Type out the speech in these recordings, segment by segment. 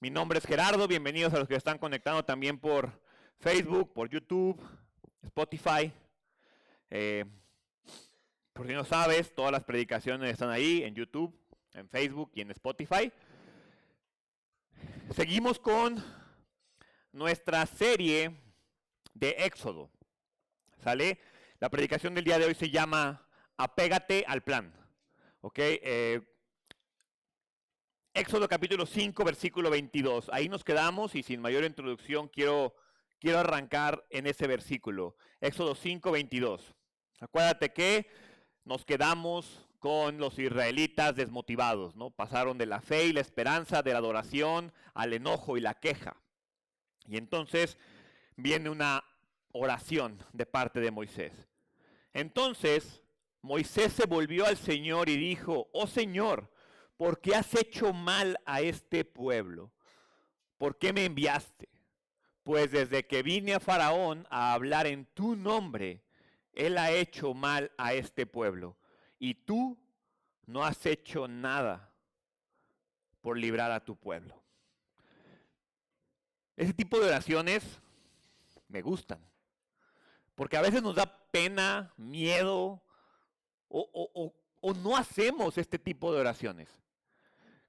Mi nombre es Gerardo, bienvenidos a los que están conectando también por Facebook, por YouTube, Spotify. Por si no sabes, todas las predicaciones están ahí en YouTube, en Facebook y en Spotify. Seguimos con nuestra serie de Éxodo. ¿Sale? La predicación del día de hoy se llama Apégate al plan. ¿Ok? Éxodo capítulo 5, versículo 22. Ahí nos quedamos y sin mayor introducción quiero arrancar en ese versículo. Éxodo 5, 22. Acuérdate que nos quedamos con los israelitas desmotivados, ¿no? Pasaron de la fe y la esperanza, de la adoración, al enojo y la queja. Y entonces viene una oración de parte de Moisés. Entonces Moisés se volvió al Señor y dijo: oh Señor, ¿por qué has hecho mal a este pueblo? ¿Por qué me enviaste? Pues desde que vine a Faraón a hablar en tu nombre, él ha hecho mal a este pueblo. Y tú no has hecho nada por librar a tu pueblo. Ese tipo de oraciones me gustan. Porque a veces nos da pena, miedo, o no hacemos este tipo de oraciones.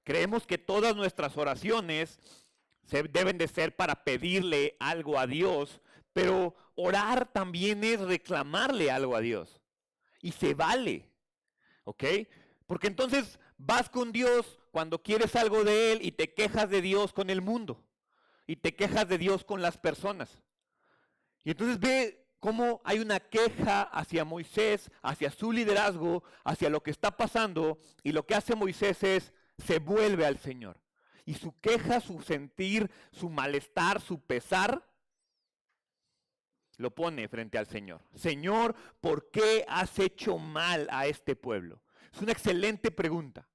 Creemos que todas nuestras oraciones deben de ser para pedirle algo a Dios, pero orar también es reclamarle algo a Dios. Y se vale, ¿ok? Porque entonces vas con Dios cuando quieres algo de Él y te quejas de Dios con el mundo. Y te quejas de Dios con las personas. Y entonces ve cómo hay una queja hacia Moisés, hacia su liderazgo, hacia lo que está pasando. Y lo que hace Moisés es, se vuelve al Señor. Y su queja, su sentir, su malestar, su pesar, lo pone frente al Señor. Señor, ¿por qué has hecho mal a este pueblo? Es una excelente pregunta.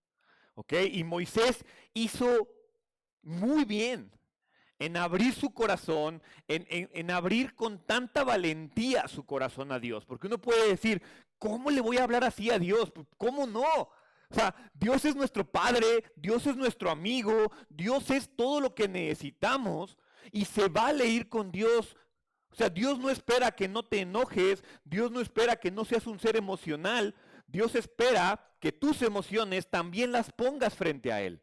¿Ok? Y Moisés hizo muy bien en abrir su corazón, en abrir con tanta valentía su corazón a Dios. Porque uno puede decir, ¿cómo le voy a hablar así a Dios? ¿Cómo no? O sea, Dios es nuestro Padre, Dios es nuestro amigo, Dios es todo lo que necesitamos y se vale ir con Dios. O sea, Dios no espera que no te enojes, Dios no espera que no seas un ser emocional, Dios espera que tus emociones también las pongas frente a Él.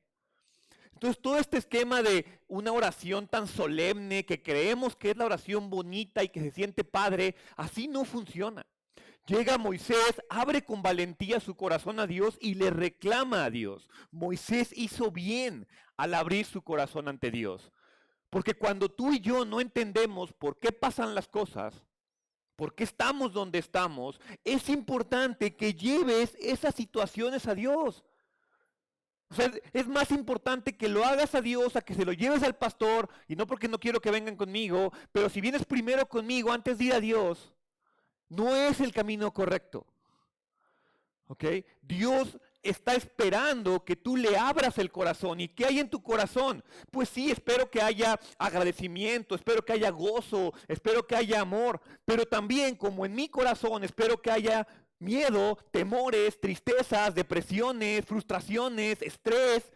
Entonces todo este esquema de una oración tan solemne que creemos que es la oración bonita y que se siente padre, así no funciona. Llega Moisés, abre con valentía su corazón a Dios y le reclama a Dios. Moisés hizo bien al abrir su corazón ante Dios. Porque cuando tú y yo no entendemos por qué pasan las cosas, por qué estamos donde estamos, es importante que lleves esas situaciones a Dios. O sea, es más importante que lo hagas a Dios, a que se lo lleves al pastor, y no porque no quiero que vengan conmigo, pero si vienes primero conmigo antes de ir a Dios, no es el camino correcto. ¿Ok? Dios está esperando que tú le abras el corazón. ¿Y qué hay en tu corazón? Pues sí, espero que haya agradecimiento, espero que haya gozo, espero que haya amor, pero también como en mi corazón espero que haya miedo, temores, tristezas, depresiones, frustraciones, estrés.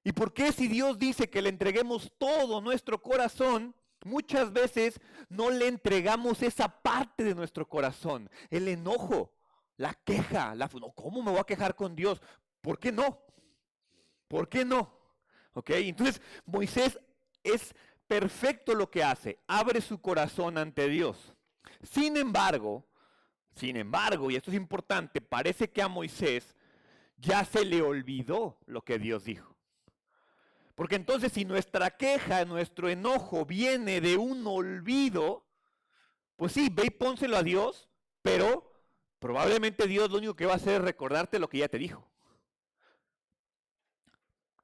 ¿Y por qué si Dios dice que le entreguemos todo nuestro corazón, muchas veces no le entregamos esa parte de nuestro corazón? El enojo, la queja, ¿cómo me voy a quejar con Dios? ¿Por qué no? ¿Por qué no? ¿Ok? Entonces Moisés es perfecto lo que hace, abre su corazón ante Dios. Sin embargo, y esto es importante, parece que a Moisés ya se le olvidó lo que Dios dijo. Porque entonces si nuestra queja, nuestro enojo viene de un olvido, pues sí, ve y pónselo a Dios, pero probablemente Dios lo único que va a hacer es recordarte lo que ya te dijo.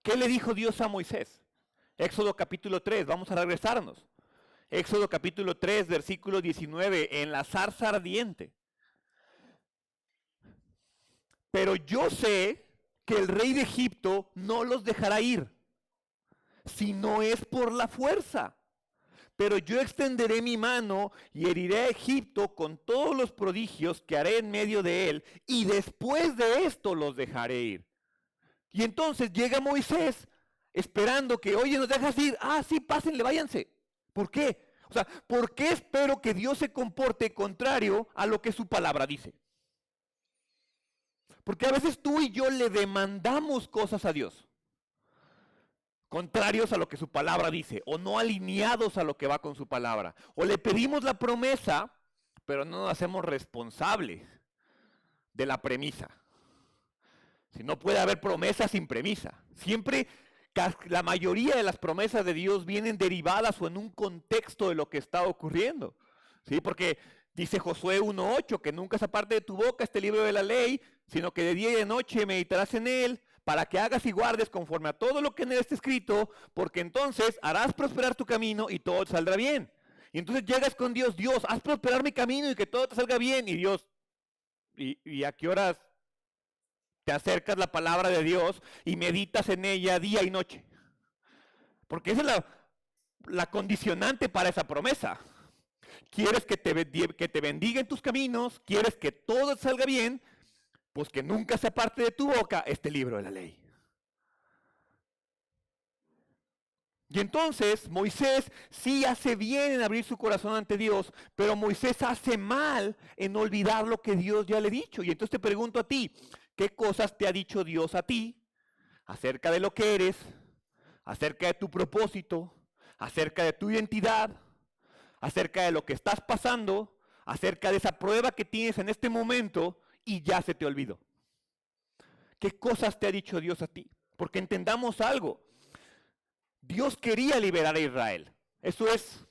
¿Qué le dijo Dios a Moisés? Éxodo capítulo 3, vamos a regresarnos. Éxodo capítulo 3, versículo 19, en la zarza ardiente. Pero yo sé que el rey de Egipto no los dejará ir, si no es por la fuerza. Pero yo extenderé mi mano y heriré a Egipto con todos los prodigios que haré en medio de él, y después de esto los dejaré ir. Y entonces llega Moisés esperando que, oye, nos dejas ir. Ah, sí, pásenle, váyanse. ¿Por qué? O sea, ¿por qué espero que Dios se comporte contrario a lo que su palabra dice? Porque a veces tú y yo le demandamos cosas a Dios, contrarios a lo que su palabra dice, o no alineados a lo que va con su palabra. O le pedimos la promesa, pero no nos hacemos responsables de la premisa. Si no puede haber promesa sin premisa. Siempre, la mayoría de las promesas de Dios vienen derivadas o en un contexto de lo que está ocurriendo. ¿Sí? Porque dice Josué 1:8, que nunca se aparte de tu boca este libro de la ley, sino que de día y de noche meditarás en él, para que hagas y guardes conforme a todo lo que en él está escrito, porque entonces harás prosperar tu camino y todo te saldrá bien. Y entonces llegas con Dios, Dios, haz prosperar mi camino y que todo te salga bien. Y Dios, ¿y a qué horas te acercas la palabra de Dios y meditas en ella día y noche? Porque esa es la condicionante para esa promesa. ¿Quieres que te bendiga en tus caminos? ¿Quieres que todo te salga bien? Pues que nunca se aparte de tu boca este libro de la ley. Y entonces Moisés sí hace bien en abrir su corazón ante Dios, pero Moisés hace mal en olvidar lo que Dios ya le ha dicho. Y entonces te pregunto a ti, ¿qué cosas te ha dicho Dios a ti acerca de lo que eres, acerca de tu propósito, acerca de tu identidad, acerca de lo que estás pasando, acerca de esa prueba que tienes en este momento y ya se te olvidó? ¿Qué cosas te ha dicho Dios a ti? Porque entendamos algo. Dios quería liberar a Israel. Eso es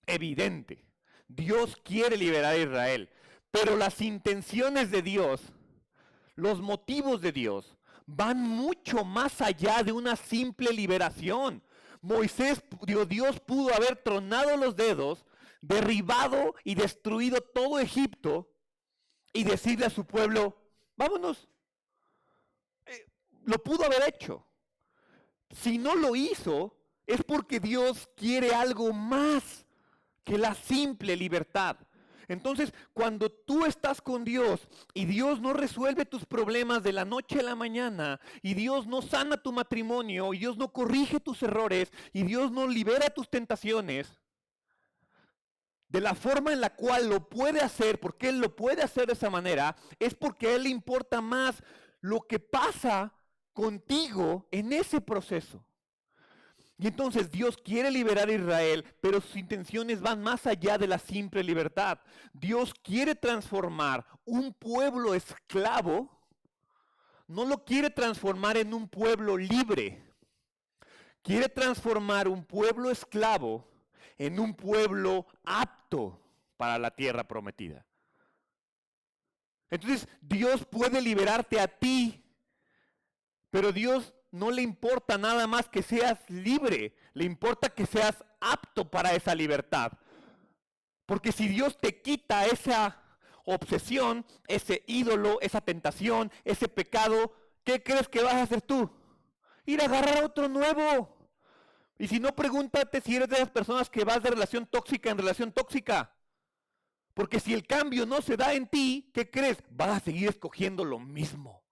evidente. Dios quiere liberar a Israel. Pero las intenciones de Dios, los motivos de Dios, van mucho más allá de una simple liberación. Dios pudo haber tronado los dedos, derribado y destruido todo Egipto y decirle a su pueblo, vámonos. Lo pudo haber hecho. Si no lo hizo, es porque Dios quiere algo más que la simple libertad. Entonces, cuando tú estás con Dios y Dios no resuelve tus problemas de la noche a la mañana, y Dios no sana tu matrimonio, y Dios no corrige tus errores, y Dios no libera tus tentaciones, de la forma en la cual lo puede hacer, porque Él lo puede hacer de esa manera, es porque a Él le importa más lo que pasa contigo en ese proceso. Y entonces Dios quiere liberar a Israel, pero sus intenciones van más allá de la simple libertad. Dios quiere transformar un pueblo esclavo, no lo quiere transformar en un pueblo libre. Quiere transformar un pueblo esclavo en un pueblo apto para la tierra prometida. Entonces Dios puede liberarte a ti, pero Dios no le importa nada más que seas libre, le importa que seas apto para esa libertad. Porque si Dios te quita esa obsesión, ese ídolo, esa tentación, ese pecado, ¿qué crees que vas a hacer tú? Ir a agarrar otro nuevo. Y si no, pregúntate si eres de esas personas que vas de relación tóxica en relación tóxica. Porque si el cambio no se da en ti, ¿qué crees? Vas a seguir escogiendo lo mismo.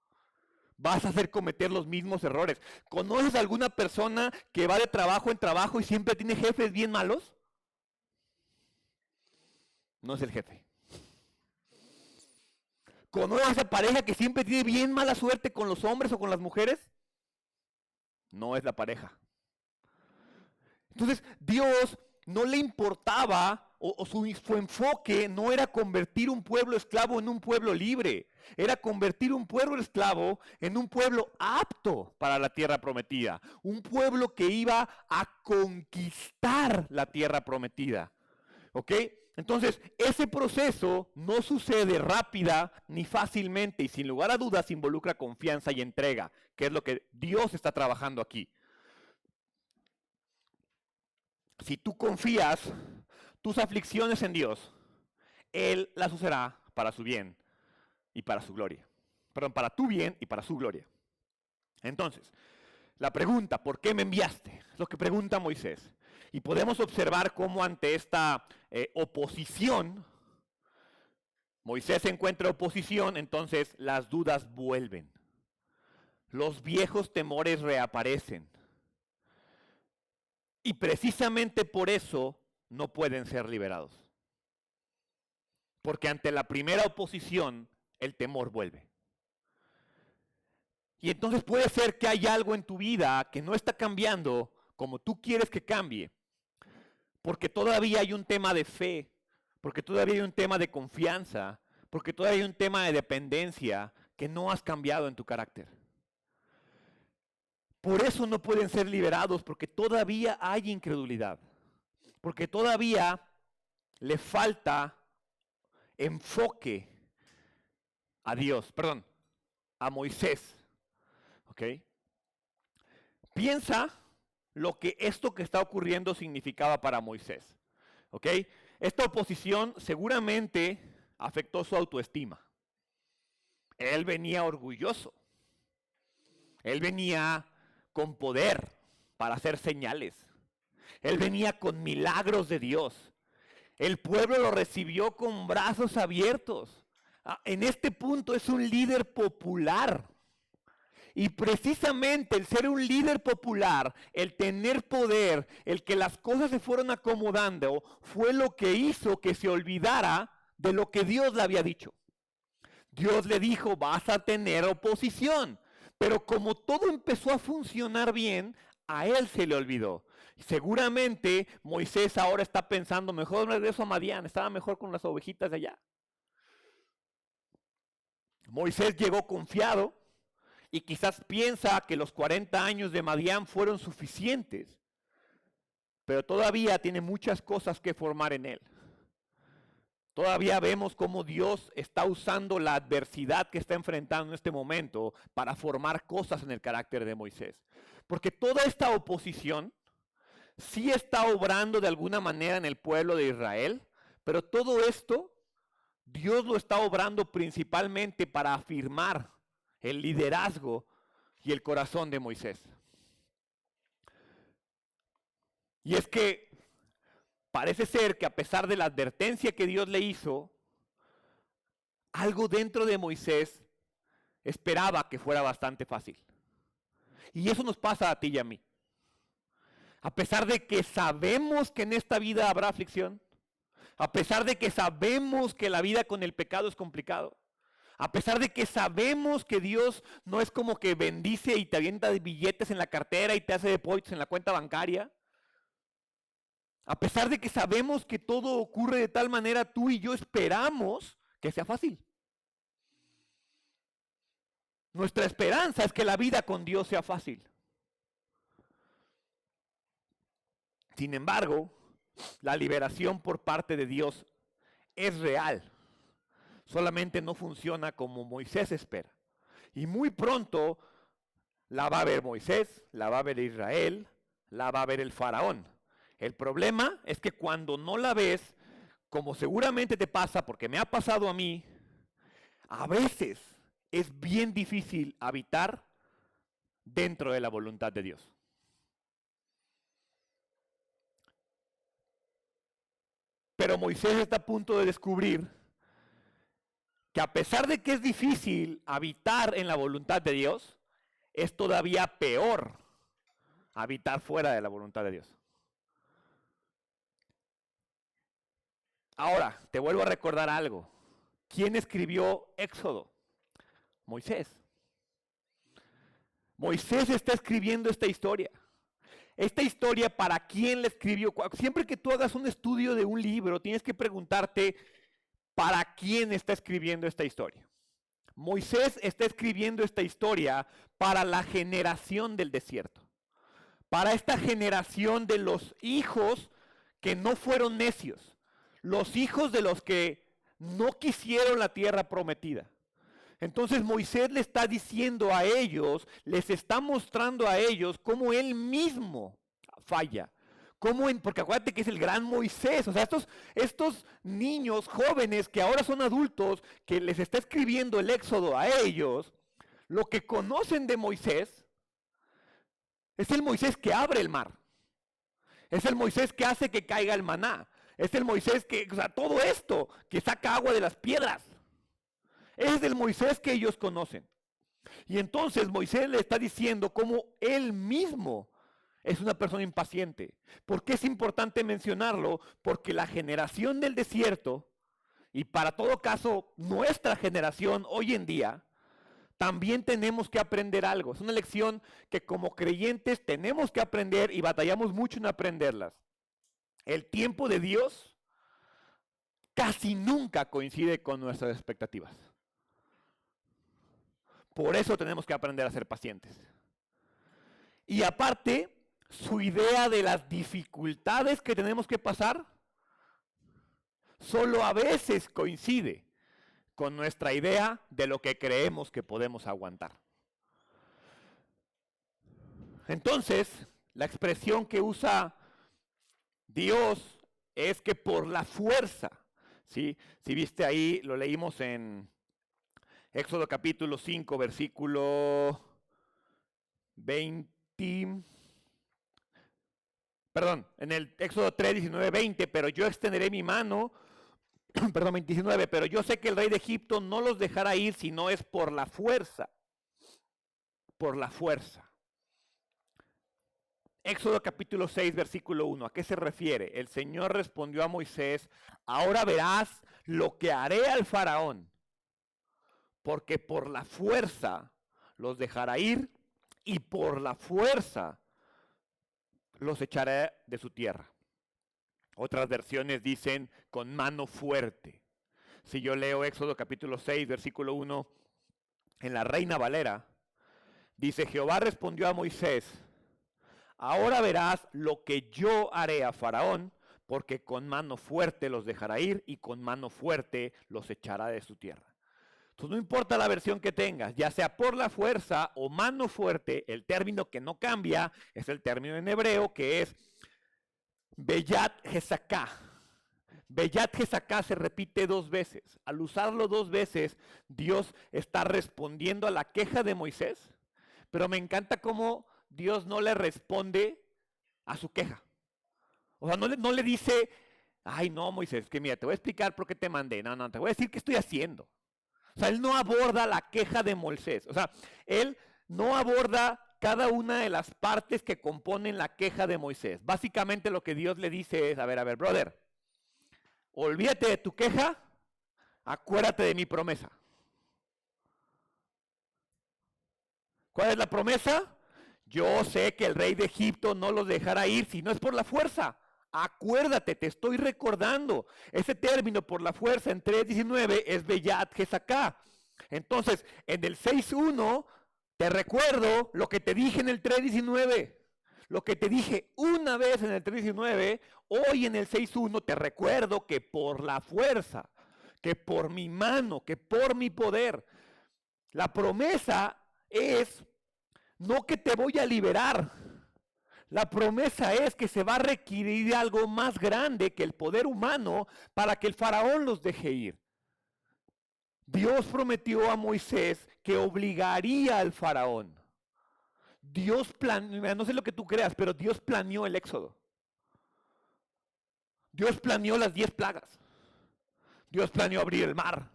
Vas a hacer cometer los mismos errores. ¿Conoces a alguna persona que va de trabajo en trabajo y siempre tiene jefes bien malos? No es el jefe. ¿Conoces a esa pareja que siempre tiene bien mala suerte con los hombres o con las mujeres? No es la pareja. Entonces, Dios no le importaba, o su enfoque no era convertir un pueblo esclavo en un pueblo libre. Era convertir un pueblo esclavo en un pueblo apto para la tierra prometida. Un pueblo que iba a conquistar la tierra prometida. ¿Ok? Entonces, ese proceso no sucede rápida ni fácilmente y sin lugar a dudas involucra confianza y entrega, que es lo que Dios está trabajando aquí. Si tú confías tus aflicciones en Dios, Él las usará para su bien y para su gloria. Perdón, para tu bien y para su gloria. Entonces, la pregunta, ¿por qué me enviaste? Es lo que pregunta Moisés. Y podemos observar cómo ante esta oposición, Moisés encuentra oposición, entonces las dudas vuelven. Los viejos temores reaparecen. Y precisamente por eso no pueden ser liberados. Porque ante la primera oposición, el temor vuelve. Y entonces puede ser que hay algo en tu vida que no está cambiando como tú quieres que cambie. Porque todavía hay un tema de fe, porque todavía hay un tema de confianza, porque todavía hay un tema de dependencia que no has cambiado en tu carácter. Por eso no pueden ser liberados, porque todavía hay incredulidad. Porque todavía le falta enfoque a Dios, perdón, a Moisés. ¿Ok? Piensa lo que esto que está ocurriendo significaba para Moisés. ¿Ok? Esta oposición seguramente afectó su autoestima. Él venía orgulloso. Él venía con poder para hacer señales. Él venía con milagros de Dios. El pueblo lo recibió con brazos abiertos. En este punto es un líder popular. Y precisamente el ser un líder popular, el tener poder, el que las cosas se fueron acomodando, fue lo que hizo que se olvidara de lo que Dios le había dicho. Dios le dijo, vas a tener oposición. Pero como todo empezó a funcionar bien, a él se le olvidó. Seguramente Moisés ahora está pensando, mejor regreso a Madián, estaba mejor con las ovejitas de allá. Moisés llegó confiado y quizás piensa que los 40 años de Madián fueron suficientes, pero todavía tiene muchas cosas que formar en él. Todavía vemos cómo Dios está usando la adversidad que está enfrentando en este momento para formar cosas en el carácter de Moisés. Porque toda esta oposición sí está obrando de alguna manera en el pueblo de Israel, pero todo esto Dios lo está obrando principalmente para afirmar el liderazgo y el corazón de Moisés. Y es que parece ser que a pesar de la advertencia que Dios le hizo, algo dentro de Moisés esperaba que fuera bastante fácil. Y eso nos pasa a ti y a mí. A pesar de que sabemos que en esta vida habrá aflicción, a pesar de que sabemos que la vida con el pecado es complicado, a pesar de que sabemos que Dios no es como que bendice y te avienta billetes en la cartera y te hace depósitos en la cuenta bancaria, a pesar de que sabemos que todo ocurre de tal manera, tú y yo esperamos que sea fácil. Nuestra esperanza es que la vida con Dios sea fácil. Sin embargo, la liberación por parte de Dios es real. Solamente no funciona como Moisés espera. Y muy pronto la va a ver Moisés, la va a ver Israel, la va a ver el faraón. El problema es que cuando no la ves, como seguramente te pasa, porque me ha pasado a mí, a veces es bien difícil habitar dentro de la voluntad de Dios. Pero Moisés está a punto de descubrir que a pesar de que es difícil habitar en la voluntad de Dios, es todavía peor habitar fuera de la voluntad de Dios. Ahora, te vuelvo a recordar algo. ¿Quién escribió Éxodo? Moisés. Moisés está escribiendo esta historia. Esta historia, ¿para quién la escribió? Siempre que tú hagas un estudio de un libro, tienes que preguntarte, ¿para quién está escribiendo esta historia? Moisés está escribiendo esta historia para la generación del desierto. Para esta generación de los hijos que no fueron necios. Los hijos de los que no quisieron la tierra prometida. Entonces Moisés le está diciendo a ellos, les está mostrando a ellos cómo él mismo falla. Porque acuérdate que es el gran Moisés. O sea, estos niños jóvenes que ahora son adultos, que les está escribiendo el Éxodo a ellos, lo que conocen de Moisés es el Moisés que abre el mar. Es el Moisés que hace que caiga el maná. Es el Moisés que, o sea, todo esto, que saca agua de las piedras. Es el Moisés que ellos conocen. Y entonces Moisés le está diciendo cómo él mismo es una persona impaciente. ¿Por qué es importante mencionarlo? Porque la generación del desierto, y para todo caso nuestra generación hoy en día, también tenemos que aprender algo. Es una lección que como creyentes tenemos que aprender y batallamos mucho en aprenderlas. El tiempo de Dios casi nunca coincide con nuestras expectativas. Por eso tenemos que aprender a ser pacientes. Y aparte, su idea de las dificultades que tenemos que pasar solo a veces coincide con nuestra idea de lo que creemos que podemos aguantar. Entonces, la expresión que usa Dios es que por la fuerza, ¿sí? Si viste ahí, lo leímos en Éxodo capítulo 5, versículo 20. Perdón, en el Éxodo 3, 19, 20, pero yo extenderé mi mano, perdón, 29, pero yo sé que el rey de Egipto no los dejará ir si no es por la fuerza. Por la fuerza. Éxodo capítulo 6, versículo 1, ¿a qué se refiere? El Señor respondió a Moisés, ahora verás lo que haré al faraón, porque por la fuerza los dejará ir y por la fuerza los echaré de su tierra. Otras versiones dicen con mano fuerte. Si yo leo Éxodo capítulo 6, versículo 1, en la Reina Valera, dice, Jehová respondió a Moisés, ahora verás lo que yo haré a Faraón, porque con mano fuerte los dejará ir y con mano fuerte los echará de su tierra. Entonces no importa la versión que tengas, ya sea por la fuerza o mano fuerte, el término que no cambia es el término en hebreo que es Beyat Hesaká. Beyat Hesaká se repite 2 veces. Al usarlo 2 veces, Dios está respondiendo a la queja de Moisés, pero me encanta cómo Dios no le responde a su queja. O sea, no le dice, ay no Moisés, que mira, te voy a explicar por qué te mandé. No, te voy a decir qué estoy haciendo. O sea, él no aborda la queja de Moisés. O sea, él no aborda cada una de las partes que componen la queja de Moisés. Básicamente lo que Dios le dice es, a ver, brother, olvídate de tu queja, acuérdate de mi promesa. ¿Cuál es la promesa? Yo sé que el rey de Egipto no los dejará ir si no es por la fuerza. Acuérdate, te estoy recordando. Ese término por la fuerza en 3.19 es Beyat Hesaká. Entonces, en el 6.1 te recuerdo lo que te dije en el 3.19. Lo que te dije una vez en el 3.19, hoy en el 6.1 te recuerdo que por la fuerza, que por mi mano, que por mi poder. La promesa es no que te voy a liberar. La promesa es que se va a requerir algo más grande que el poder humano para que el faraón los deje ir. Dios prometió a Moisés que obligaría al faraón. Dios planeó, no sé lo que tú creas, pero Dios planeó el éxodo. Dios planeó las 10 plagas. Dios planeó abrir el mar.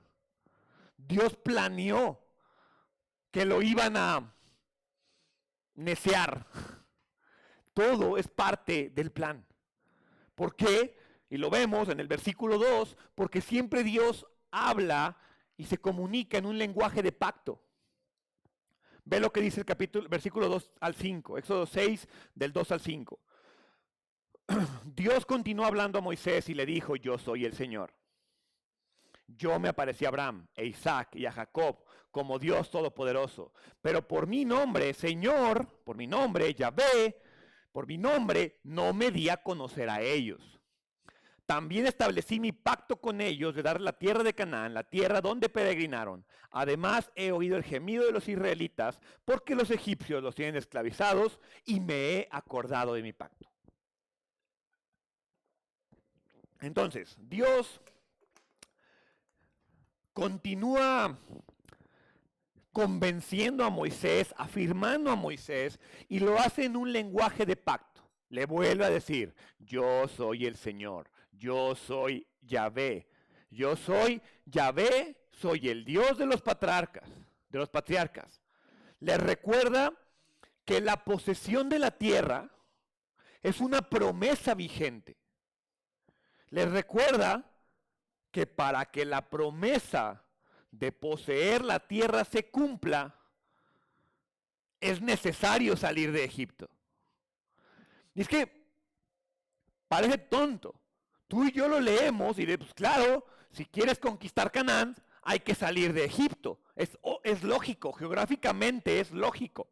Dios planeó que lo iban a necear. Todo es parte del plan. ¿Por qué? Y lo vemos en el versículo 2, porque siempre Dios habla y se comunica en un lenguaje de pacto. Ve lo que dice el versículo 2 al 5, Éxodo 6, del 2 al 5. Dios continuó hablando a Moisés y le dijo, yo soy el Señor. Yo me aparecí a Abraham, a Isaac y a Jacob como Dios Todopoderoso. Pero por mi nombre, Señor, por mi nombre, Yahvé, por mi nombre, no me di a conocer a ellos. También establecí mi pacto con ellos de dar la tierra de Canaán, la tierra donde peregrinaron. Además, he oído el gemido de los israelitas, porque los egipcios los tienen esclavizados, y me he acordado de mi pacto. Entonces, Dios continúa convenciendo a Moisés, afirmando a Moisés, y lo hace en un lenguaje de pacto. Le vuelve a decir, yo soy el Señor, yo soy Yahvé, yo soy Yahvé, soy el Dios de los patriarcas. Le recuerda que la posesión de la tierra Es una promesa vigente. Les recuerda que para que la promesa de poseer la tierra se cumpla, es necesario salir de Egipto. Y es que parece tonto. Tú y yo lo leemos y pues claro, si quieres conquistar Canaán, hay que salir de Egipto. Es lógico, geográficamente es lógico.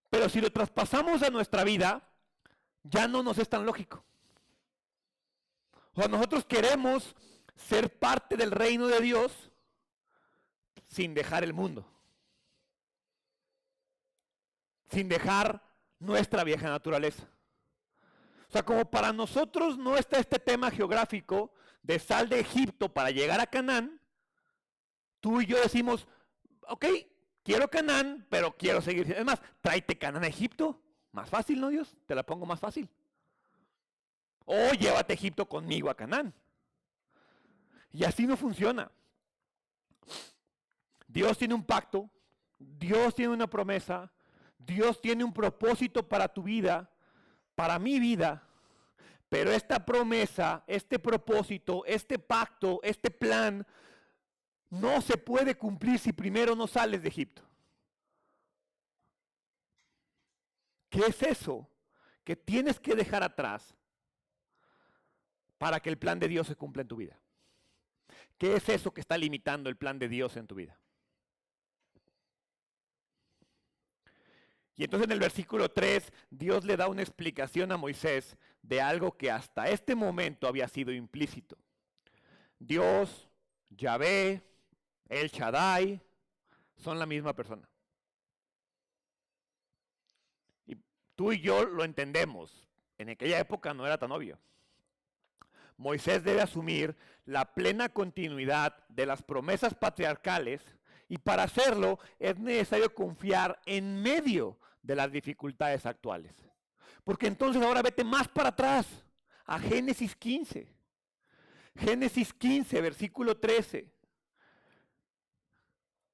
Pero si lo traspasamos a nuestra vida, ya no nos es tan lógico. O sea, nosotros queremos ser parte del reino de Dios sin dejar el mundo. Sin dejar nuestra vieja naturaleza. O sea, como para nosotros no está este tema geográfico de sal de Egipto para llegar a Canaán, tú y yo decimos, ok, quiero Canaán, pero quiero seguir. Es más, tráete Canaán a Egipto. Más fácil, ¿no, Dios? Te la pongo más fácil. O llévate Egipto conmigo a Canaán. Y así no funciona. Dios tiene un pacto, Dios tiene una promesa, Dios tiene un propósito para tu vida, para mi vida, pero esta promesa, este propósito, este pacto, este plan, no se puede cumplir si primero no sales de Egipto. ¿Qué es eso que tienes que dejar atrás para que el plan de Dios se cumpla en tu vida? ¿Qué es eso que está limitando el plan de Dios en tu vida? Y entonces en el versículo 3, Dios le da una explicación a Moisés de algo que hasta este momento había sido implícito. Dios, Yahvé, El Shaddai, son la misma persona. Y tú y yo lo entendemos. En aquella época no era tan obvio. Moisés debe asumir la plena continuidad de las promesas patriarcales y para hacerlo es necesario confiar en medio de las dificultades actuales. Porque entonces ahora vete más para atrás, a Génesis 15. Génesis 15, versículo 13.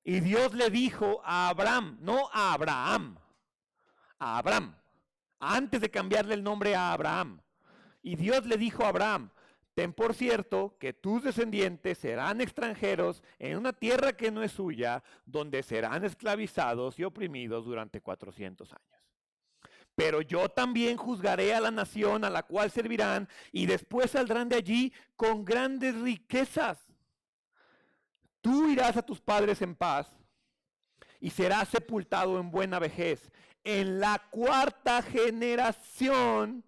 Y Dios le dijo a Abraham, no a Abraham, a Abraham, antes de cambiarle el nombre a Abraham. Y Dios le dijo a Abraham, ten por cierto que tus descendientes serán extranjeros en una tierra que no es suya, donde serán esclavizados y oprimidos durante 400 años. Pero yo también juzgaré a la nación a la cual servirán y después saldrán de allí con grandes riquezas. Tú irás a tus padres en paz y serás sepultado en buena vejez. En la cuarta generación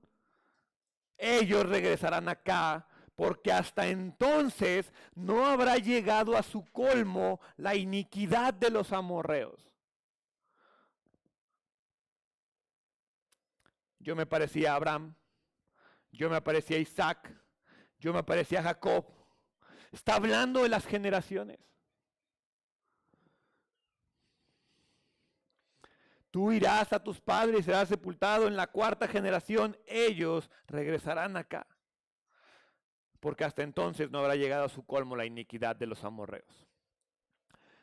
ellos regresarán acá, porque hasta entonces no habrá llegado a su colmo la iniquidad de los amorreos. Yo me parecía a Abraham, yo me parecía a Isaac, yo me parecía a Jacob. Está hablando de las generaciones. Tú irás a tus padres y serás sepultado en la cuarta generación, ellos regresarán acá. Porque hasta entonces no habrá llegado a su colmo la iniquidad de los amorreos.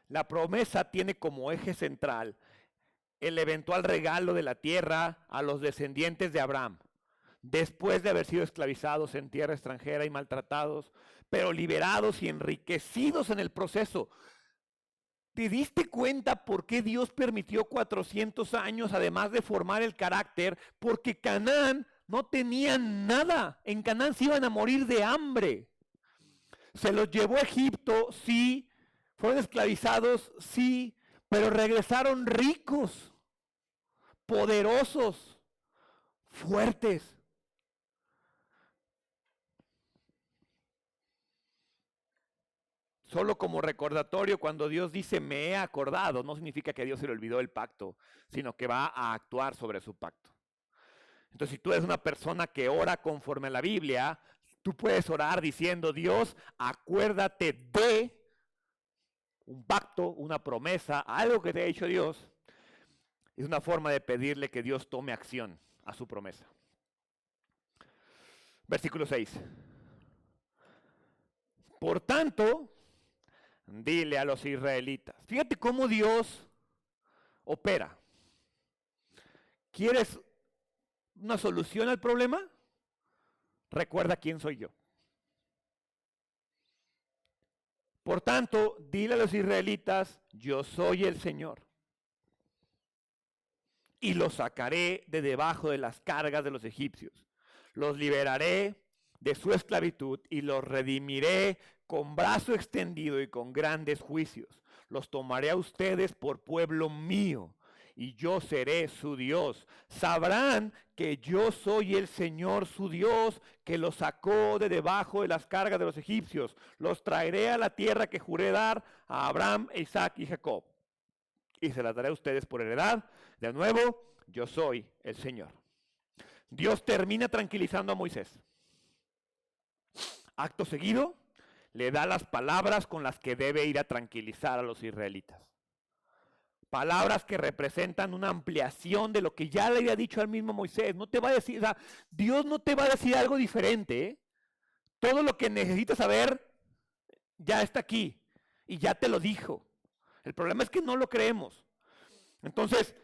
La promesa tiene como eje central el eventual regalo de la tierra a los descendientes de Abraham, después de haber sido esclavizados en tierra extranjera y maltratados, pero liberados y enriquecidos en el proceso. ¿Te diste cuenta por qué Dios permitió 400 años, además de formar el carácter? Porque Canaán no tenían nada. En Canaán se iban a morir de hambre. Se los llevó a Egipto, sí. Fueron esclavizados, sí. Pero regresaron ricos, poderosos, fuertes. Solo como recordatorio, cuando Dios dice me he acordado, no significa que Dios se le olvidó el pacto, sino que va a actuar sobre su pacto. Entonces, si tú eres una persona que ora conforme a la Biblia, tú puedes orar diciendo, Dios, acuérdate de un pacto, una promesa, algo que te ha dicho Dios. Es una forma de pedirle que Dios tome acción a su promesa. Versículo 6. Por tanto, dile a los israelitas. Fíjate cómo Dios opera. ¿Quieres una solución al problema, recuerda quién soy yo. Por tanto, dile a los israelitas, yo soy el Señor. Y los sacaré de debajo de las cargas de los egipcios. Los liberaré de su esclavitud y los redimiré con brazo extendido y con grandes juicios. Los tomaré a ustedes por pueblo mío y yo seré su Dios. Sabrán que yo soy el Señor su Dios, que los sacó de debajo de las cargas de los egipcios. Los traeré a la tierra que juré dar a Abraham, Isaac y Jacob. Y se las daré a ustedes por heredad. De nuevo, yo soy el Señor. Dios termina tranquilizando a Moisés. Acto seguido, le da las palabras con las que debe ir a tranquilizar a los israelitas. Palabras que representan una ampliación de lo que ya le había dicho al mismo Moisés. No te va a decir, o sea, Dios no te va a decir algo diferente, ¿eh? Todo lo que necesitas saber ya está aquí y ya te lo dijo. El problema es que no lo creemos. Entonces,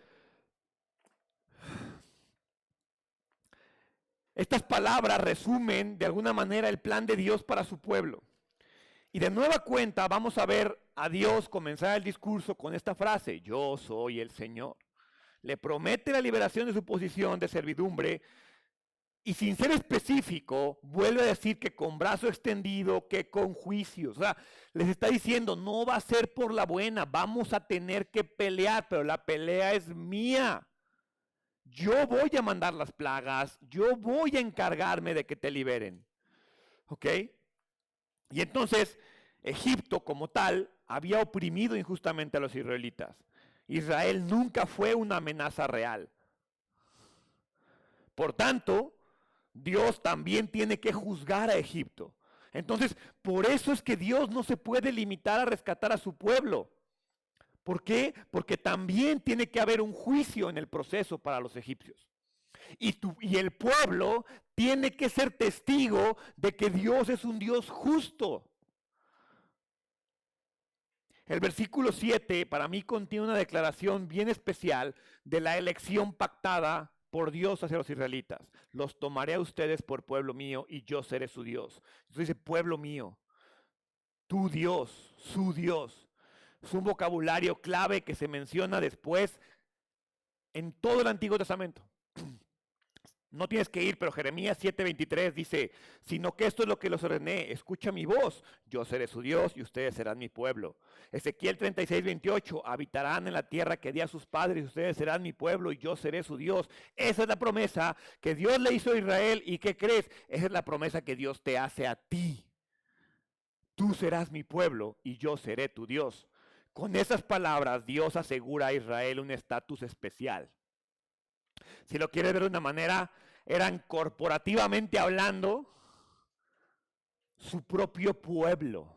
estas palabras resumen de alguna manera el plan de Dios para su pueblo. Y de nueva cuenta vamos a ver a Dios comenzar el discurso con esta frase, yo soy el Señor. Le promete la liberación de su posición de servidumbre y sin ser específico vuelve a decir que con brazo extendido, que con juicios. O sea, les está diciendo, no va a ser por la buena, vamos a tener que pelear, pero la pelea es mía. Yo voy a mandar las plagas, yo voy a encargarme de que te liberen. ¿Ok? Y entonces, Egipto como tal había oprimido injustamente a los israelitas. Israel nunca fue una amenaza real. Por tanto, Dios también tiene que juzgar a Egipto. Entonces, por eso es que Dios no se puede limitar a rescatar a su pueblo. ¿Por qué? Porque también tiene que haber un juicio en el proceso para los egipcios. Y el pueblo tiene que ser testigo de que Dios es un Dios justo. El versículo 7 para mí contiene una declaración bien especial de la elección pactada por Dios hacia los israelitas. Los tomaré a ustedes por pueblo mío y yo seré su Dios. Entonces dice pueblo mío, tu Dios, su Dios. Es un vocabulario clave que se menciona después en todo el Antiguo Testamento. No tienes que ir, pero Jeremías 7:23 dice, sino que esto es lo que los ordené, escucha mi voz, yo seré su Dios y ustedes serán mi pueblo. Ezequiel 36:28, habitarán en la tierra que di a sus padres y ustedes serán mi pueblo y yo seré su Dios. Esa es la promesa que Dios le hizo a Israel y ¿qué crees? Esa es la promesa que Dios te hace a ti. Tú serás mi pueblo y yo seré tu Dios. Con esas palabras Dios asegura a Israel un estatus especial. Si lo quieres ver de una manera, eran corporativamente hablando su propio pueblo.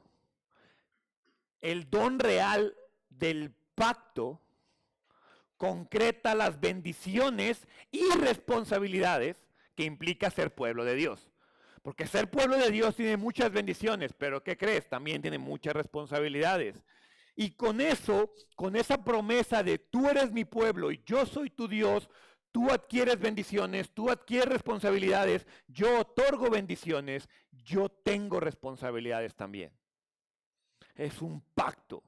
El don real del pacto concreta las bendiciones y responsabilidades que implica ser pueblo de Dios. Porque ser pueblo de Dios tiene muchas bendiciones, pero ¿qué crees? También tiene muchas responsabilidades. Y con eso, con esa promesa de tú eres mi pueblo y yo soy tu Dios, tú adquieres bendiciones, tú adquieres responsabilidades, yo otorgo bendiciones, yo tengo responsabilidades también. Es un pacto.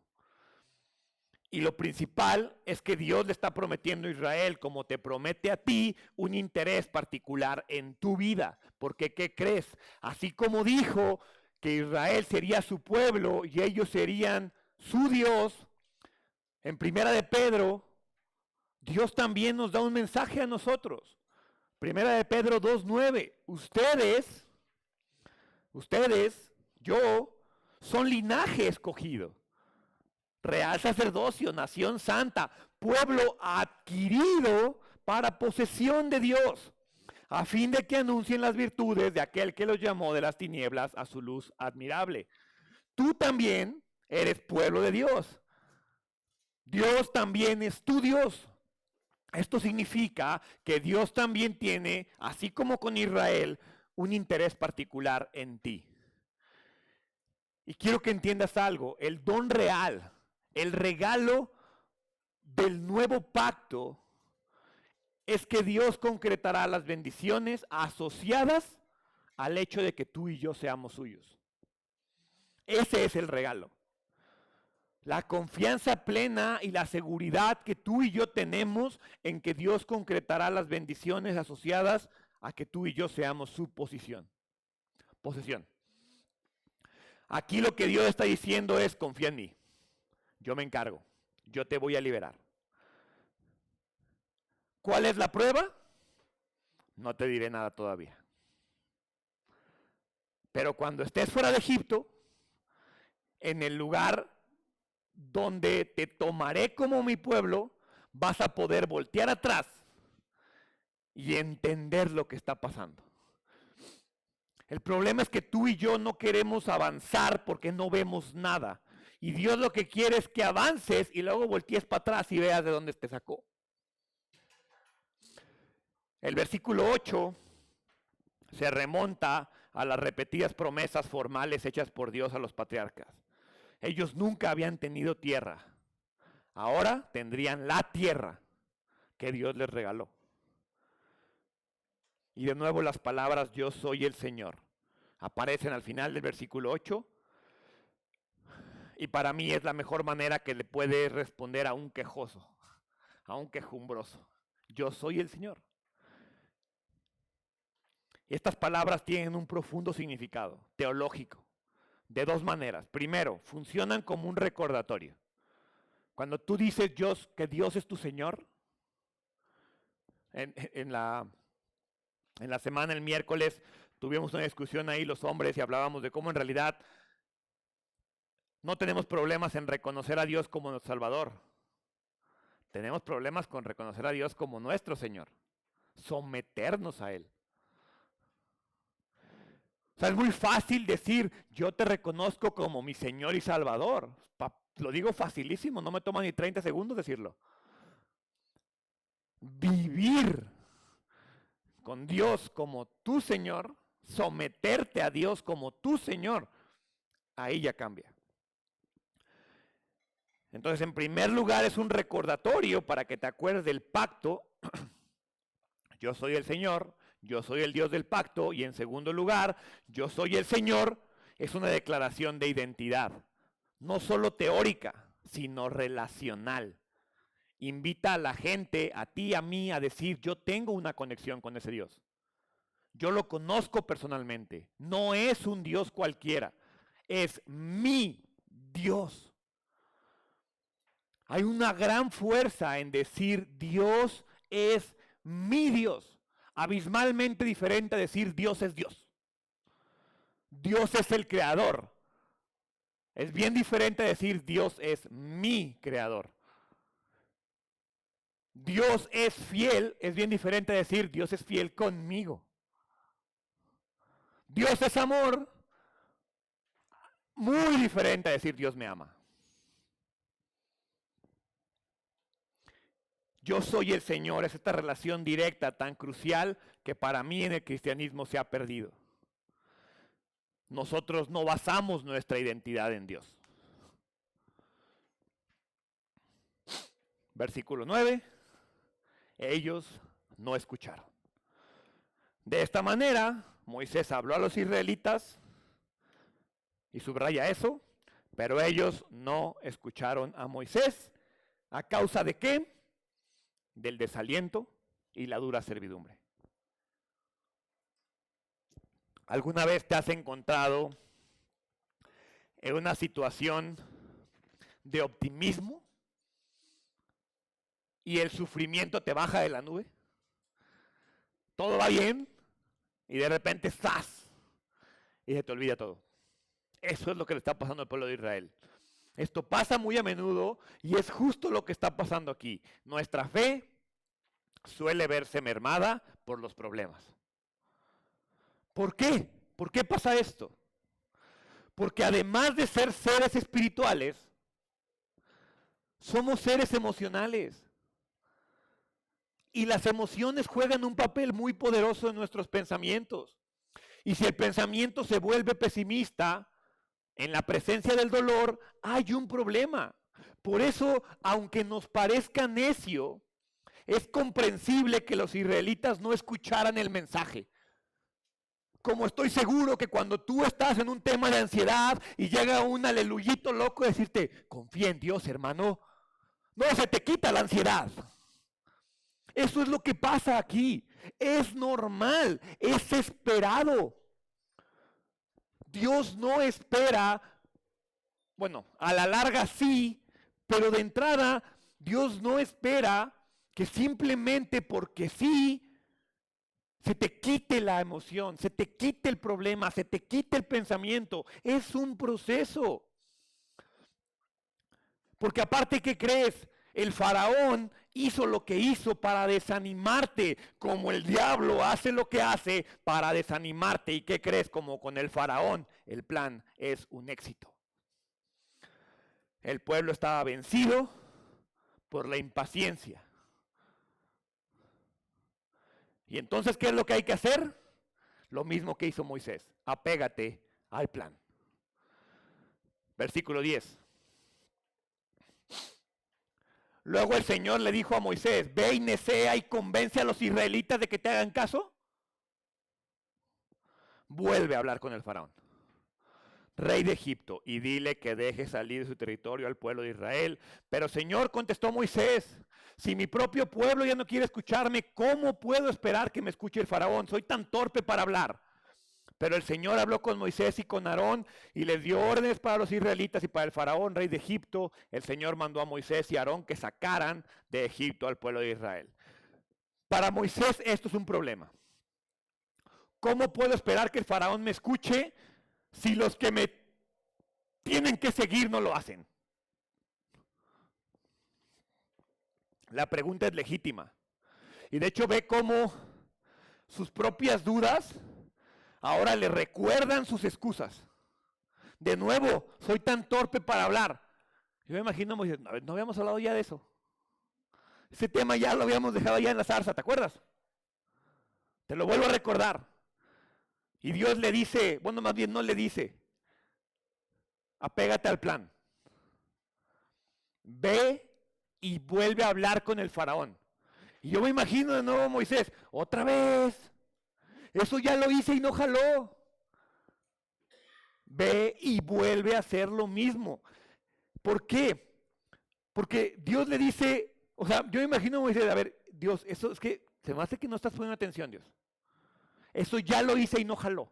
Y lo principal es que Dios le está prometiendo a Israel, como te promete a ti, un interés particular en tu vida. Porque, ¿qué crees? Así como dijo que Israel sería su pueblo y ellos serían su Dios, en Primera de Pedro, Dios también nos da un mensaje a nosotros. Primera de Pedro 2:9. Ustedes, yo, son linaje escogido. Real sacerdocio, nación santa, pueblo adquirido para posesión de Dios, a fin de que anuncien las virtudes de aquel que los llamó de las tinieblas a su luz admirable. Tú también eres pueblo de Dios. Dios también es tu Dios. Esto significa que Dios también tiene, así como con Israel, un interés particular en ti. Y quiero que entiendas algo, el don real, el regalo del nuevo pacto es que Dios concretará las bendiciones asociadas al hecho de que tú y yo seamos suyos. Ese es el regalo. La confianza plena y la seguridad que tú y yo tenemos en que Dios concretará las bendiciones asociadas a que tú y yo seamos su posesión. Aquí lo que Dios está diciendo es: confía en mí, yo me encargo, yo te voy a liberar. ¿Cuál es la prueba? No te diré nada todavía. Pero cuando estés fuera de Egipto, en el lugar donde te tomaré como mi pueblo, vas a poder voltear atrás y entender lo que está pasando. El problema es que tú y yo no queremos avanzar porque no vemos nada. Y Dios lo que quiere es que avances y luego voltees para atrás y veas de dónde te sacó. El versículo 8 se remonta a las repetidas promesas formales hechas por Dios a los patriarcas. Ellos nunca habían tenido tierra. Ahora tendrían la tierra que Dios les regaló. Y de nuevo las palabras "yo soy el Señor" aparecen al final del versículo 8. Y para mí es la mejor manera que le puede responder a un quejoso, a un quejumbroso. Yo soy el Señor. Estas palabras tienen un profundo significado teológico, de dos maneras. Primero, funcionan como un recordatorio. Cuando tú dices que Dios es tu Señor, en la semana, el miércoles, tuvimos una discusión ahí los hombres y hablábamos de cómo en realidad no tenemos problemas en reconocer a Dios como nuestro Salvador. Tenemos problemas con reconocer a Dios como nuestro Señor, someternos a Él. O sea, es muy fácil decir: yo te reconozco como mi Señor y Salvador. Lo digo facilísimo, no me toma ni 30 segundos decirlo. Vivir con Dios como tu Señor, someterte a Dios como tu Señor, ahí ya cambia. Entonces, en primer lugar, es un recordatorio para que te acuerdes del pacto. Yo soy el Señor, yo soy el Dios del pacto. Y en segundo lugar, yo soy el Señor, es una declaración de identidad. No solo teórica, sino relacional. Invita a la gente, a ti, a mí, a decir: yo tengo una conexión con ese Dios. Yo lo conozco personalmente. No es un Dios cualquiera, es mi Dios. Hay una gran fuerza en decir: Dios es mi Dios. Abismalmente diferente a decir: Dios es Dios. Dios es el creador. Es bien diferente a decir: Dios es mi creador. Dios es fiel, es bien diferente a decir: Dios es fiel conmigo. Dios es amor, muy diferente a decir: Dios me ama. Yo soy el Señor, es esta relación directa tan crucial que para mí en el cristianismo se ha perdido. Nosotros no basamos nuestra identidad en Dios. Versículo 9. Ellos no escucharon. De esta manera, Moisés habló a los israelitas, y subraya eso, pero ellos no escucharon a Moisés. ¿A causa de qué? Del desaliento y la dura servidumbre. ¿Alguna vez te has encontrado en una situación de optimismo y el sufrimiento te baja de la nube? Todo va bien y de repente ¡zas! Y se te olvida todo. Eso es lo que le está pasando al pueblo de Israel. Esto pasa muy a menudo y es justo lo que está pasando aquí. Nuestra fe suele verse mermada por los problemas. ¿Por qué? ¿Por qué pasa esto? Porque además de ser seres espirituales, somos seres emocionales. Y las emociones juegan un papel muy poderoso en nuestros pensamientos. Y si el pensamiento se vuelve pesimista, en la presencia del dolor hay un problema. Por eso, aunque nos parezca necio, es comprensible que los israelitas no escucharan el mensaje. Como estoy seguro que cuando tú estás en un tema de ansiedad y llega un aleluyito loco a decirte, confía en Dios, hermano, no se te quita la ansiedad. Eso es lo que pasa aquí. Es normal, es esperado. Dios no espera, bueno, a la larga sí, pero de entrada Dios no espera que simplemente porque sí se te quite la emoción, se te quite el problema, se te quite el pensamiento. Es un proceso. Porque aparte, ¿qué crees? El faraón hizo lo que hizo para desanimarte, como el diablo hace lo que hace para desanimarte. ¿Y qué crees? Como con el faraón, el plan es un éxito. El pueblo estaba vencido por la impaciencia. Y entonces, ¿qué es lo que hay que hacer? Lo mismo que hizo Moisés, apégate al plan. Versículo 10. Luego el Señor le dijo a Moisés, ve y nesea y convence a los israelitas de que te hagan caso. Vuelve a hablar con el faraón, rey de Egipto, y dile que deje salir de su territorio al pueblo de Israel. Pero Señor, contestó Moisés, si mi propio pueblo ya no quiere escucharme, ¿cómo puedo esperar que me escuche el faraón? Soy tan torpe para hablar. Pero el Señor habló con Moisés y con Aarón y les dio órdenes para los israelitas y para el faraón, rey de Egipto. El Señor mandó a Moisés y a Aarón que sacaran de Egipto al pueblo de Israel. Para Moisés esto es un problema. ¿Cómo puedo esperar que el faraón me escuche si los que me tienen que seguir no lo hacen? La pregunta es legítima. Y de hecho ve cómo sus propias dudas ahora le recuerdan sus excusas. De nuevo, soy tan torpe para hablar. Yo me imagino, Moisés, no habíamos hablado ya de eso. Ese tema ya lo habíamos dejado ya en la zarza, ¿te acuerdas? Te lo vuelvo a recordar. Y Dios le dice, bueno, más bien no le dice, apégate al plan. Ve y vuelve a hablar con el faraón. Y yo me imagino de nuevo a Moisés, otra vez. Eso ya lo hice y no jaló. Ve y vuelve a hacer lo mismo. ¿Por qué? Porque Dios le dice, o sea, yo me imagino a Moisés, a ver, Dios, eso es que se me hace que no estás poniendo atención, Dios. Eso ya lo hice y no jaló.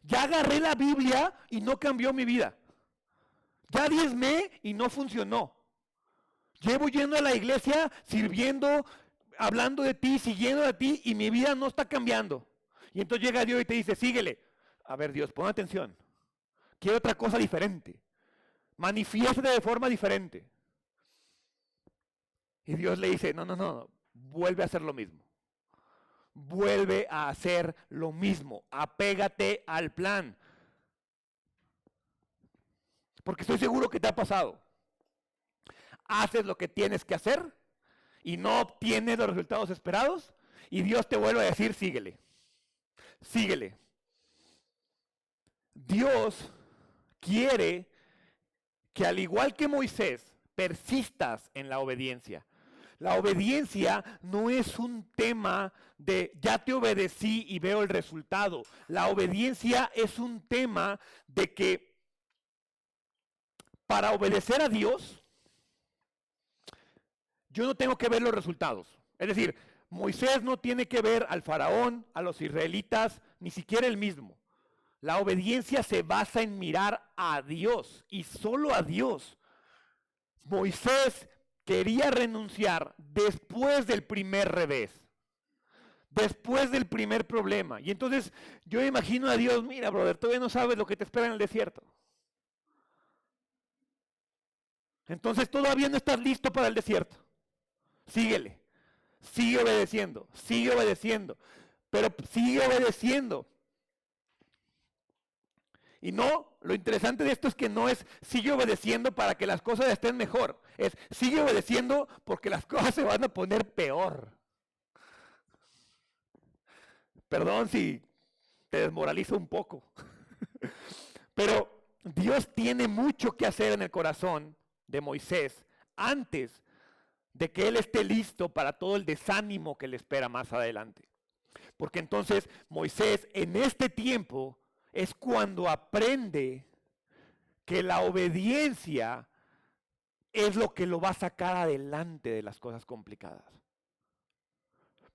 Ya agarré la Biblia y no cambió mi vida. Ya diezmé y no funcionó. Llevo yendo a la iglesia, sirviendo, hablando de ti, siguiendo de ti y mi vida no está cambiando. Y entonces llega Dios y te dice, síguele. A ver, Dios, pon atención. Quiero otra cosa diferente. Manifiéstate de forma diferente. Y Dios le dice, no, vuelve a hacer lo mismo. Vuelve a hacer lo mismo. Apégate al plan. Porque estoy seguro que te ha pasado. Haces lo que tienes que hacer y no obtienes los resultados esperados y Dios te vuelve a decir, síguele. Síguele. Dios quiere que al igual que Moisés, persistas en la obediencia. La obediencia no es un tema de ya te obedecí y veo el resultado. La obediencia es un tema de que para obedecer a Dios, yo no tengo que ver los resultados. Es decir, Moisés no tiene que ver al faraón, a los israelitas, ni siquiera él mismo. La obediencia se basa en mirar a Dios y solo a Dios. Moisés quería renunciar después del primer revés, después del primer problema. Y entonces yo imagino a Dios, mira, brother, todavía no sabes lo que te espera en el desierto. Entonces todavía no estás listo para el desierto. Síguele, sigue obedeciendo, pero sigue obedeciendo. Y no, lo interesante de esto es que no es sigue obedeciendo para que las cosas estén mejor, es sigue obedeciendo porque las cosas se van a poner peor. Perdón si te desmoralizo un poco, pero Dios tiene mucho que hacer en el corazón de Moisés antes de que él esté listo para todo el desánimo que le espera más adelante. Porque entonces Moisés en este tiempo es cuando aprende que la obediencia es lo que lo va a sacar adelante de las cosas complicadas.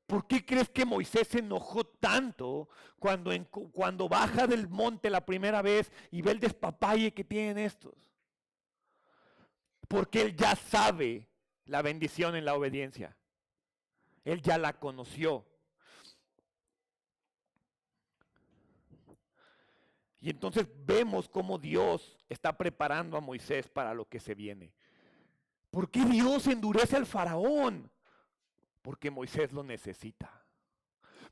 ¿Por qué crees que Moisés se enojó tanto cuando baja del monte la primera vez y ve el despapalle que tienen estos? Porque él ya sabe la bendición en la obediencia. Él ya la conoció. Y entonces vemos cómo Dios está preparando a Moisés para lo que se viene. ¿Por qué Dios endurece al faraón? Porque Moisés lo necesita.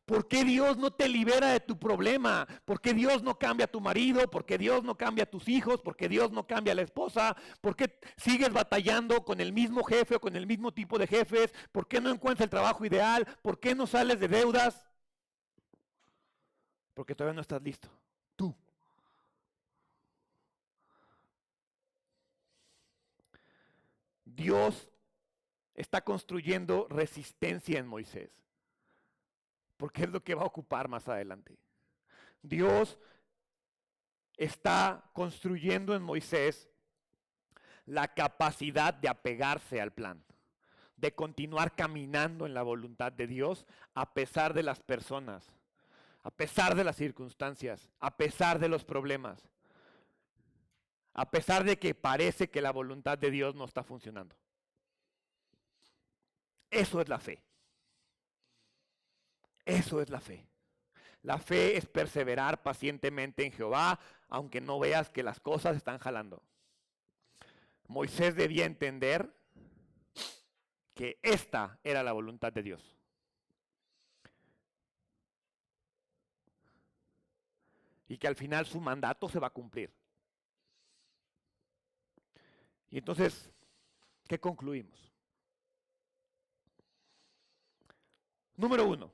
¿Por qué Dios no te libera de tu problema? ¿Por qué Dios no cambia a tu marido? ¿Por qué Dios no cambia a tus hijos? ¿Por qué Dios no cambia a la esposa? ¿Por qué sigues batallando con el mismo jefe o con el mismo tipo de jefes? ¿Por qué no encuentras el trabajo ideal? ¿Por qué no sales de deudas? Porque todavía no estás listo. Tú. Dios está construyendo resistencia en Moisés, porque es lo que va a ocupar más adelante. Dios está construyendo en Moisés la capacidad de apegarse al plan, de continuar caminando en la voluntad de Dios a pesar de las personas, a pesar de las circunstancias, a pesar de los problemas, a pesar de que parece que la voluntad de Dios no está funcionando. Eso es la fe. Eso es la fe. La fe es perseverar pacientemente en Jehová, aunque no veas que las cosas están jalando. Moisés debía entender que esta era la voluntad de Dios. Y que al final su mandato se va a cumplir. Y entonces, ¿qué concluimos? Número 1.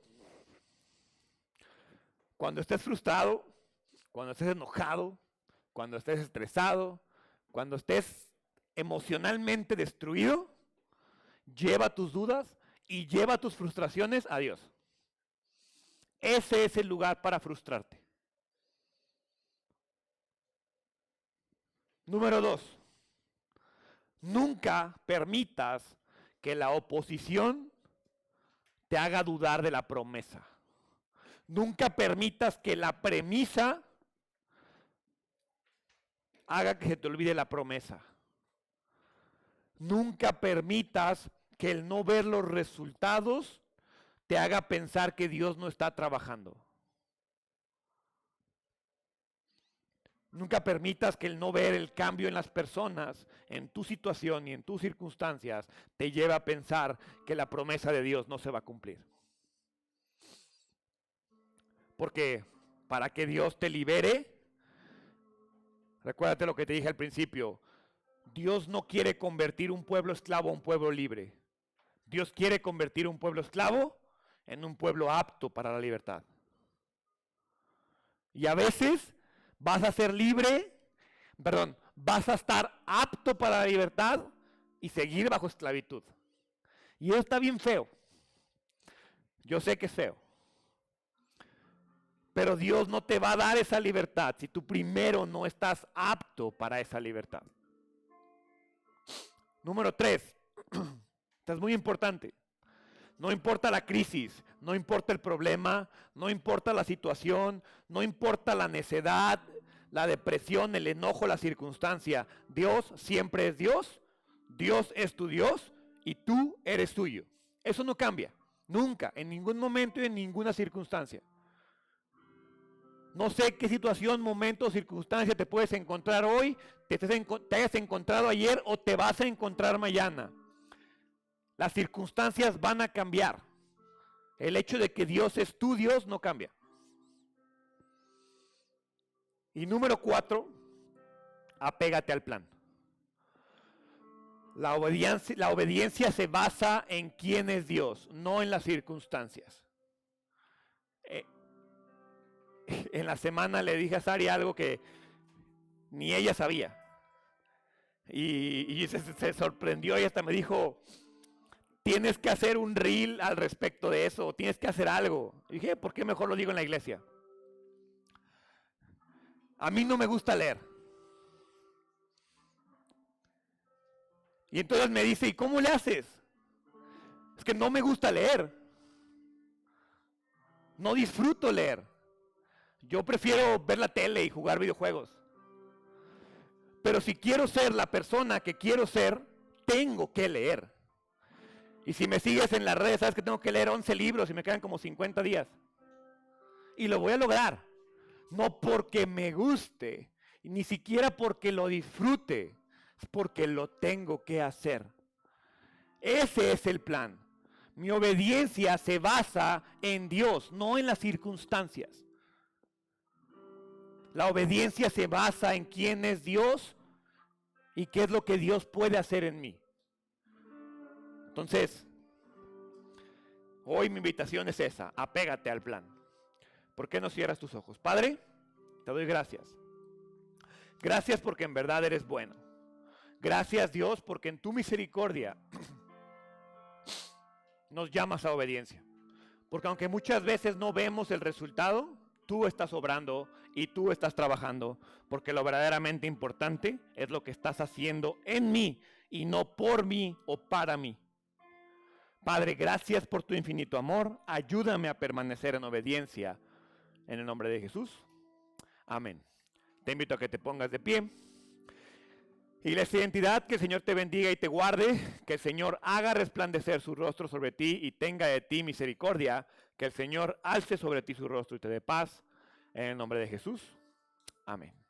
Cuando estés frustrado, cuando estés enojado, cuando estés estresado, cuando estés emocionalmente destruido, lleva tus dudas y lleva tus frustraciones a Dios. Ese es el lugar para frustrarte. Número 2. Nunca permitas que la oposición te haga dudar de la promesa. Nunca permitas que la premisa haga que se te olvide la promesa. Nunca permitas que el no ver los resultados te haga pensar que Dios no está trabajando. Nunca permitas que el no ver el cambio en las personas, en tu situación y en tus circunstancias, te lleve a pensar que la promesa de Dios no se va a cumplir. Porque para que Dios te libere, recuérdate lo que te dije al principio, Dios no quiere convertir un pueblo esclavo a un pueblo libre. Dios quiere convertir un pueblo esclavo en un pueblo apto para la libertad. Y a veces vas a ser vas a estar apto para la libertad y seguir bajo esclavitud. Y eso está bien feo. Yo sé que es feo. Pero Dios no te va a dar esa libertad si tú primero no estás apto para esa libertad. Número 3. Esto es muy importante. No importa la crisis, no importa el problema, no importa la situación, no importa la necedad, la depresión, el enojo, la circunstancia. Dios siempre es Dios, Dios es tu Dios y tú eres suyo. Eso no cambia, nunca, en ningún momento y en ninguna circunstancia. No sé qué situación, momento o circunstancia te puedes encontrar hoy, te hayas encontrado ayer o te vas a encontrar mañana. Las circunstancias van a cambiar. El hecho de que Dios es tu Dios no cambia. Y número 4, apégate al plan. La obediencia se basa en quién es Dios, no en las circunstancias. En la semana le dije a Sari algo que ni ella sabía. Y se sorprendió y hasta me dijo, tienes que hacer un reel al respecto de eso, tienes que hacer algo. Y dije, ¿por qué mejor lo digo en la iglesia? A mí no me gusta leer. Y entonces me dice, ¿y cómo le haces? Es que no me gusta leer. No disfruto leer. Yo prefiero ver la tele y jugar videojuegos. Pero si quiero ser la persona que quiero ser, tengo que leer. Y si me sigues en las redes, sabes que tengo que leer 11 libros y me quedan como 50 días. Y lo voy a lograr. No porque me guste, ni siquiera porque lo disfrute, es porque lo tengo que hacer. Ese es el plan. Mi obediencia se basa en Dios, no en las circunstancias. La obediencia se basa en quién es Dios y qué es lo que Dios puede hacer en mí. Entonces, hoy mi invitación es esa, apégate al plan. ¿Por qué no cierras tus ojos? Padre, te doy gracias. Gracias porque en verdad eres bueno. Gracias, Dios, porque en tu misericordia nos llamas a obediencia. Porque aunque muchas veces no vemos el resultado, tú estás obrando y tú estás trabajando. Porque lo verdaderamente importante es lo que estás haciendo en mí y no por mí o para mí. Padre, gracias por tu infinito amor. Ayúdame a permanecer en obediencia. En el nombre de Jesús. Amén. Te invito a que te pongas de pie. Iglesia de Identidad, que el Señor te bendiga y te guarde, que el Señor haga resplandecer su rostro sobre ti y tenga de ti misericordia, que el Señor alce sobre ti su rostro y te dé paz, en el nombre de Jesús. Amén.